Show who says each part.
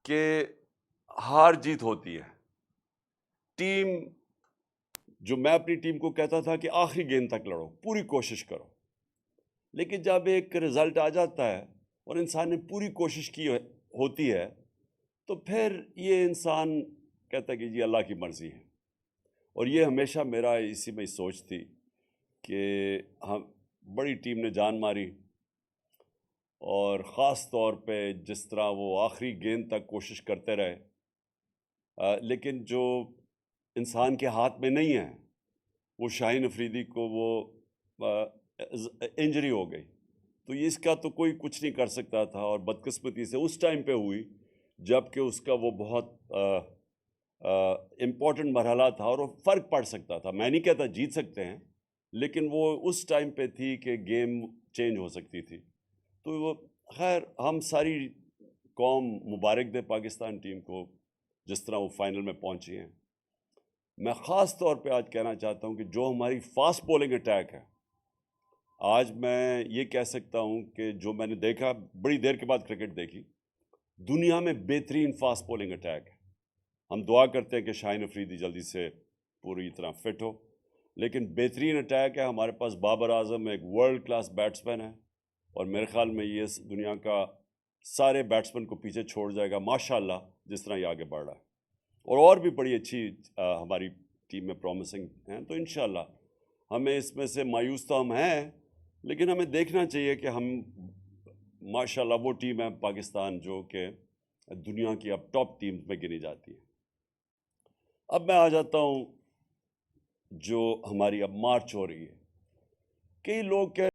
Speaker 1: کہ ہار جیت ہوتی ہے. ٹیم جو میں اپنی ٹیم کو کہتا تھا کہ آخری گیند تک لڑو, پوری کوشش کرو, لیکن جب ایک رزلٹ آ جاتا ہے اور انسان نے پوری کوشش کی ہوتی ہے تو پھر یہ انسان کہتا ہے کہ جی اللہ کی مرضی ہے. اور یہ ہمیشہ میرا اسی میں سوچ تھی کہ ہم بڑی ٹیم نے جان ماری, اور خاص طور پہ جس طرح وہ آخری گیند تک کوشش کرتے رہے, لیکن جو انسان کے ہاتھ میں نہیں ہے, وہ شاہین افریدی کو وہ انجری ہو گئی, تو اس کا تو کوئی کچھ نہیں کر سکتا تھا. اور بدقسمتی سے اس ٹائم پہ ہوئی جب کہ اس کا وہ بہت امپورٹنٹ مرحلہ تھا اور وہ فرق پڑ سکتا تھا. میں نہیں کہتا جیت سکتے ہیں, لیکن وہ اس ٹائم پہ تھی کہ گیم چینج ہو سکتی تھی. تو وہ خیر, ہم ساری قوم مبارک دے پاکستان ٹیم کو جس طرح وہ فائنل میں پہنچی ہیں. میں خاص طور پہ آج کہنا چاہتا ہوں کہ جو ہماری فاسٹ بولنگ اٹیک ہے, آج میں یہ کہہ سکتا ہوں کہ جو میں نے دیکھا, بڑی دیر کے بعد کرکٹ دیکھی, دنیا میں بہترین فاسٹ بولنگ اٹیک ہے. ہم دعا کرتے ہیں کہ شاہین افریدی جلدی سے پوری طرح فٹ ہو, لیکن بہترین اٹیک ہے. ہمارے پاس بابر اعظم ایک ورلڈ کلاس بیٹسمین ہے, اور میرے خیال میں یہ اس دنیا کا سارے بیٹسمین کو پیچھے چھوڑ جائے گا ماشاءاللہ جس طرح یہ آگے بڑھ رہا ہے. اور بھی بڑی اچھی ہماری ٹیم میں پرومسنگ ہیں. تو انشاءاللہ ہمیں اس میں سے مایوس تو ہم ہیں, لیکن ہمیں دیکھنا چاہیے کہ ہم ماشاءاللہ وہ ٹیم ہے پاکستان جو کہ دنیا کی اب ٹاپ ٹیم میں گنی جاتی ہے. اب میں آ جاتا ہوں جو ہماری اب مارچ ہو رہی ہے. کئی لوگ